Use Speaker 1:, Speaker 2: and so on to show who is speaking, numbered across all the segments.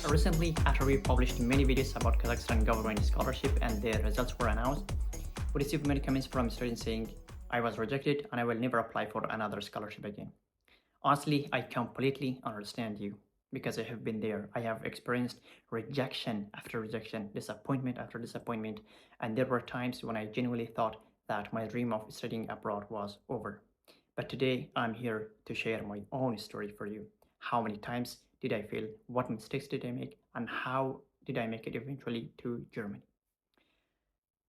Speaker 1: Recently, after we published many videos about Kazakhstan Government Scholarship and their results were announced, we received many comments from students saying, I was rejected and I will never apply for another scholarship again. Honestly, I completely understand you because I have been there. I have experienced rejection after rejection, disappointment after disappointment, and there were times when I genuinely thought that my dream of studying abroad was over. But today, I'm here to share my own story for you. How many times did I fail? What mistakes did I make? And how did I make it eventually to Germany?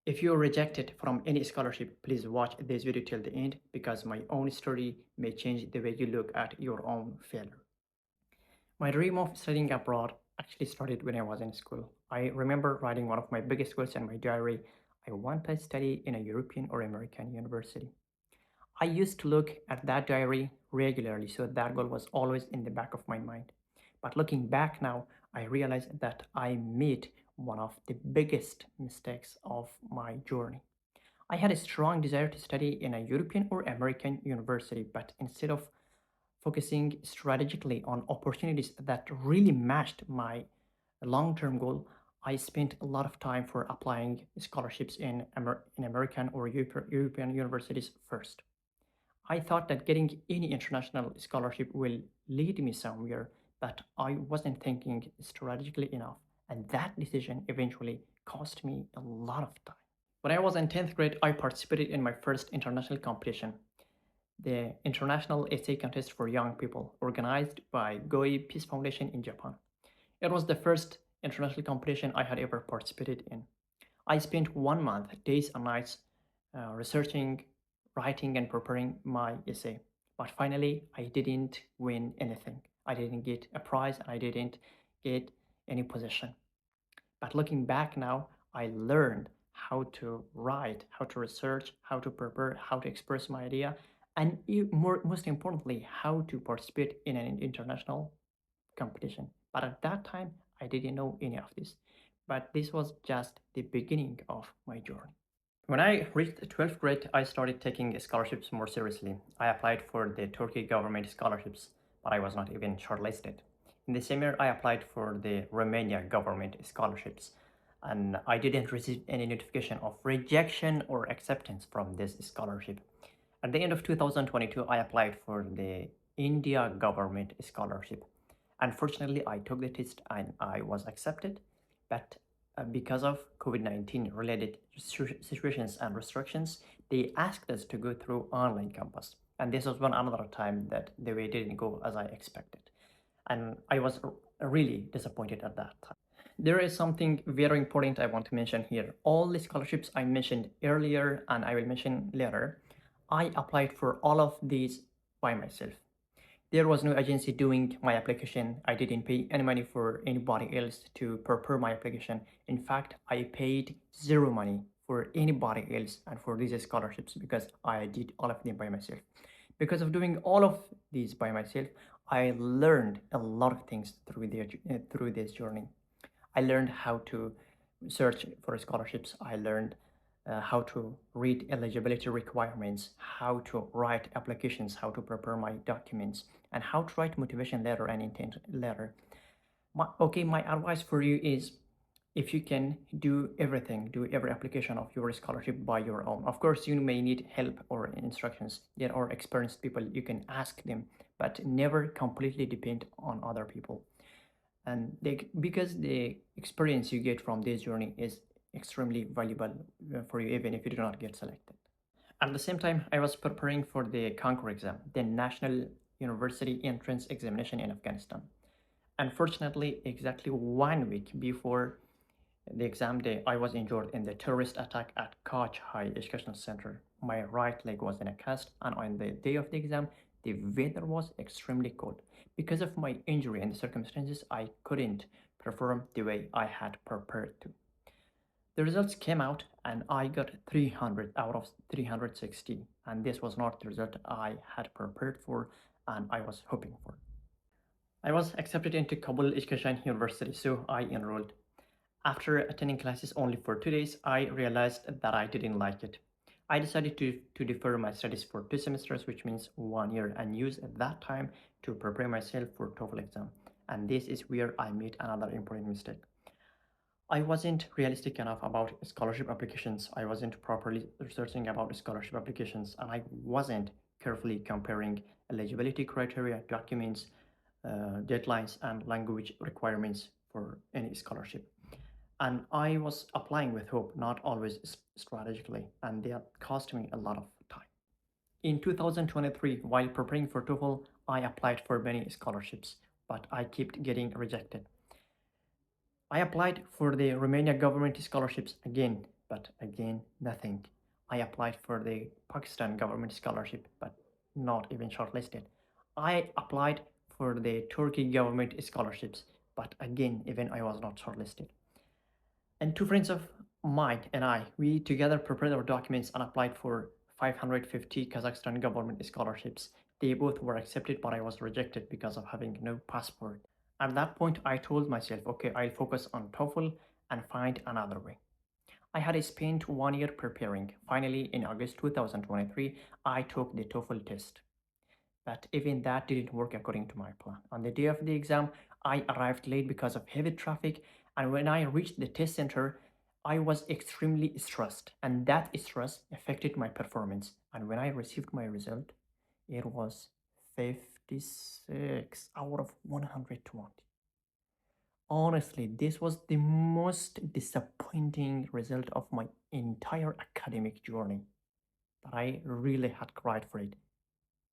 Speaker 1: If you're rejected from any scholarship, please watch this video till the end because my own story may change the way you look at your own failure. My dream of studying abroad actually started when I was in school. I remember writing one of my biggest goals in my diary. I want to study in a European or American university. I used to look at that diary regularly, so that goal was always in the back of my mind. But looking back now, I realized that I made one of the biggest mistakes of my journey. I had a strong desire to study in a European or American university, but instead of focusing strategically on opportunities that really matched my long-term goal, I spent a lot of time for applying scholarships in American or European universities first. I thought that getting any international scholarship will lead me somewhere, but I wasn't thinking strategically enough, and that decision eventually cost me a lot of time. When I was in 10th grade, I participated in my first international competition, the International Essay Contest for Young People, organized by Goi Peace Foundation in Japan. It was the first international competition I had ever participated in. I spent 1 month, days and nights, researching, writing, and preparing my essay. But finally, I didn't win anything. I didn't get a prize and I didn't get any position. But looking back now, I learned how to write, how to research, how to prepare, how to express my idea, and most importantly, how to participate in an international competition. But at that time, I didn't know any of this. But this was just the beginning of my journey. When I reached 12th grade, I started taking scholarships more seriously. I applied for the Turkey government scholarships, but I was not even shortlisted. In the same year, I applied for the Romania government scholarships, and I didn't receive any notification of rejection or acceptance from this scholarship. At the end of 2022, I applied for the India government scholarship. Unfortunately, I took the test and I was accepted, but because of COVID-19 related situations and restrictions, they asked us to go through online campus. And this was one another time that the way didn't go as I expected. And I was really disappointed at that time. There is something very important I want to mention here. All the scholarships I mentioned earlier and I will mention later, I applied for all of these by myself. There was no agency doing my application. I didn't pay any money for anybody else to prepare my application. In fact, I paid zero money for anybody else and for these scholarships because I did all of them by myself. Because of doing all of these by myself, I learned a lot of things through this journey. I learned how to search for scholarships. I learned how to read eligibility requirements, how to write applications, how to prepare my documents, and how to write motivation letter and intent letter. My advice for you is, if you can do everything, do every application of your scholarship by your own. Of course, you may need help or instructions. There are experienced people, you can ask them, but never completely depend on other people. And because the experience you get from this journey is extremely valuable for you, even if you do not get selected. At the same time, I was preparing for the Conquer exam, the National University Entrance Examination in Afghanistan. Unfortunately, exactly 1 week before the exam day, I was injured in the terrorist attack at Koch High Educational Center. My right leg was in a cast, and on the day of the exam, the weather was extremely cold. Because of my injury and the circumstances, I couldn't perform the way I had prepared to. The results came out and I got 300 out of 360, and this was not the result I had prepared for and I was hoping for. I was accepted into Kabul Education University, so I enrolled. After attending classes only for 2 days, I realized that I didn't like it. I decided to defer my studies for 2 semesters, which means 1 year, and use that time to prepare myself for TOEFL exam. And this is where I made another important mistake. I wasn't realistic enough about scholarship applications. I wasn't properly researching about scholarship applications, and I wasn't carefully comparing eligibility criteria, documents, deadlines, and language requirements for any scholarship. And I was applying with hope, not always strategically, and that cost me a lot of time. In 2023, while preparing for TOEFL, I applied for many scholarships, but I kept getting rejected. I applied for the Romania government scholarships again, but again, nothing. I applied for the Pakistan government scholarship, but not even shortlisted. I applied for the Turkey government scholarships, but again, even I was not shortlisted. And two friends of mine and I, we together prepared our documents and applied for 550 Kazakhstan government scholarships. They both were accepted, but I was rejected because of having no passport. At that point, I told myself, okay, I'll focus on TOEFL and find another way. I had spent 1 year preparing. Finally, in August 2023, I took the TOEFL test. But even that didn't work according to my plan. On the day of the exam, I arrived late because of heavy traffic, and when I reached the test center, I was extremely stressed, and that stress affected my performance. And when I received my result, it was 56 out of 120. Honestly, this was the most disappointing result of my entire academic journey. But I really had cried for it,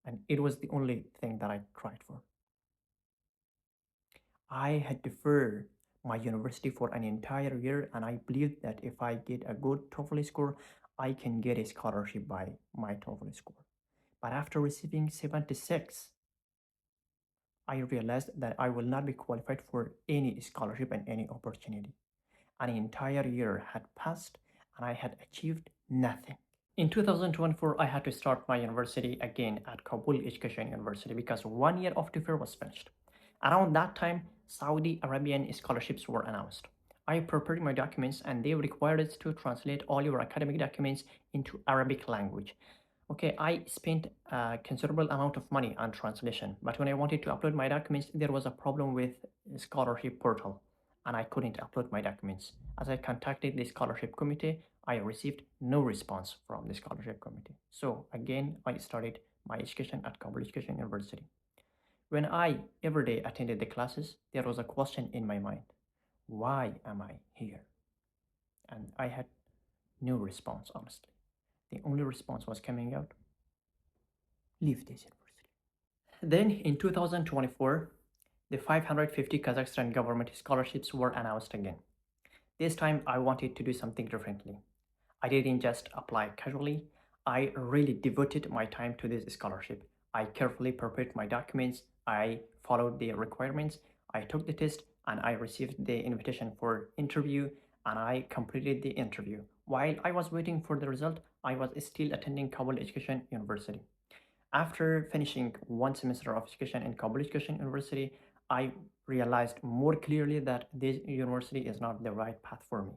Speaker 1: and it was the only thing that I cried for. I had deferred my university for an entire year, and I believed that if I get a good TOEFL score, I can get a scholarship by my TOEFL score. But after receiving 76, I realized that I will not be qualified for any scholarship and any opportunity. An entire year had passed and I had achieved nothing. In 2024, I had to start my university again at Kabul Education University because 1 year of defer was finished. Around that time, Saudi Arabian scholarships were announced. I prepared my documents and they required us to translate all your academic documents into Arabic language. Okay, I spent a considerable amount of money on translation, but when I wanted to upload my documents, there was a problem with scholarship portal and I couldn't upload my documents. As I contacted the scholarship committee, I received no response from the scholarship committee. So again, I started my education at Kabul Education University. When I every day attended the classes, there was a question in my mind. Why am I here? And I had no response, honestly. The only response was coming out, leave this university. Then in 2024, the 550 Kazakhstan government scholarships were announced again. This time I wanted to do something differently. I didn't just apply casually, I really devoted my time to this scholarship. I carefully prepared my documents, I followed the requirements, I took the test, and I received the invitation for interview, and I completed the interview. While I was waiting for the result, I was still attending Kabul Education University. After finishing 1 semester of education in Kabul Education University, I realized more clearly that this university is not the right path for me.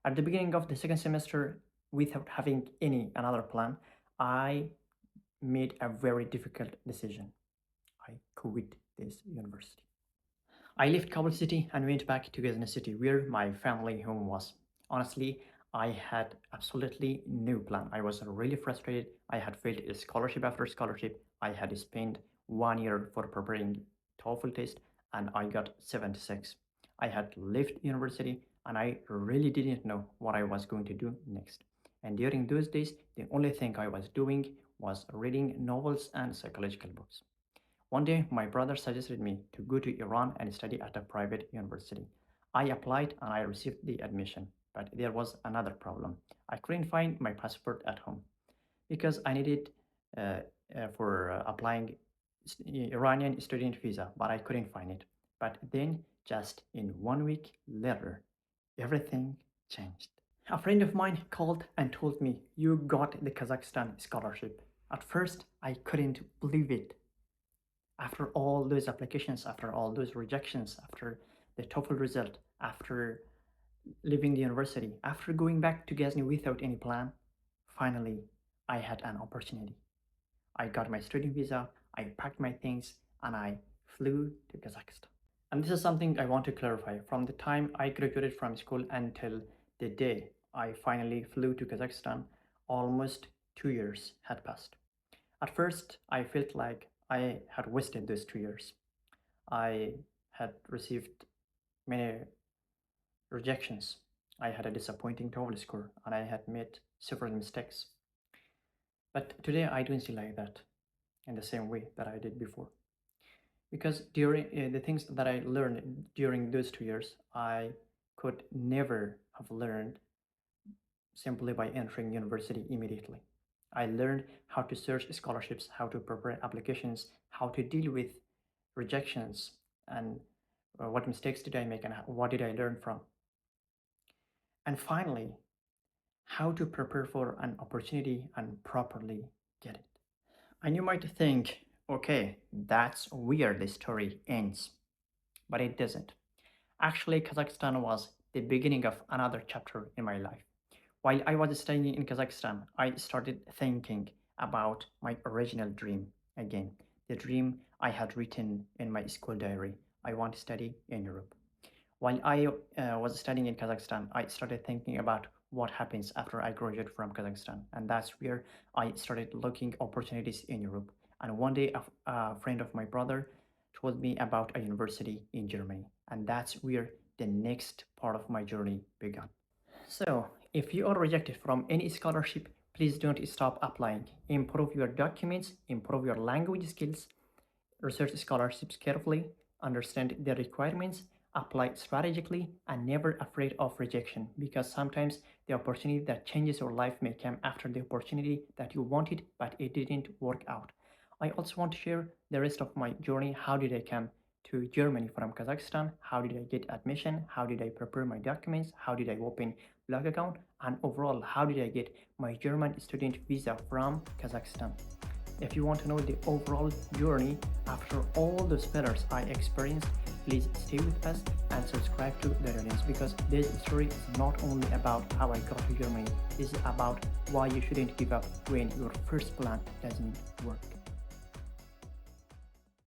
Speaker 1: At the beginning of the second semester, without having any another plan, I made a very difficult decision. I quit this university. I left Kabul city and went back to Ghazna city where my family home was. Honestly, I had absolutely no plan. I was really frustrated. I had failed scholarship after scholarship. I had spent 1 year for preparing TOEFL test and I got 76. I had left university and I really didn't know what I was going to do next. And during those days, the only thing I was doing was reading novels and psychological books. One day, my brother suggested me to go to Iran and study at a private university. I applied and I received the admission, but there was another problem. I couldn't find my passport at home because I needed uh, for applying Iranian student visa, but I couldn't find it. But then, just in 1 week later, everything changed. A friend of mine called and told me, "You got the Kazakhstan scholarship." At first, I couldn't believe it. After all those applications, after all those rejections, after the TOEFL result, after leaving the university, after going back to Ghazni without any plan, finally I had an opportunity. I got my student visa, I packed my things, and I flew to Kazakhstan. And this is something I want to clarify. From the time I graduated from school until the day I finally flew to Kazakhstan, almost 2 years had passed. At first, I felt like I had wasted those 2 years. I had received many rejections. I had a disappointing TOEFL score and I had made several mistakes. But today I don't see like that in the same way that I did before. Because during the things that I learned during those 2 years, I could never have learned simply by entering university immediately. I learned how to search scholarships, how to prepare applications, how to deal with rejections, and what mistakes did I make and what did I learn from. And finally, how to prepare for an opportunity and properly get it. And you might think, okay, that's where the story ends, but it doesn't. Actually, Kazakhstan was the beginning of another chapter in my life. While I was studying in Kazakhstan, I started thinking about my original dream again, the dream I had written in my school diary. I want to study in Europe. While I was studying in Kazakhstan, I started thinking about what happens after I graduate from Kazakhstan, and that's where I started looking opportunities in Europe. And one day, a friend of my brother told me about a university in Germany, and that's where the next part of my journey began. So, if you are rejected from any scholarship, please don't stop applying. Improve your documents, improve your language skills, research scholarships carefully, understand their requirements, apply strategically, and never afraid of rejection, because sometimes the opportunity that changes your life may come after the opportunity that you wanted but it didn't work out. I also want to share the rest of my journey. How did I come to Germany from Kazakhstan? How did I get admission? How did I prepare my documents? How did I open blog account? And overall, how did I get my German student visa from Kazakhstan? If you want to know the overall journey after all those failures I experienced, please stay with us and subscribe to the audience, because this story is not only about how I got to Germany, this is about why you shouldn't give up when your first plan doesn't work.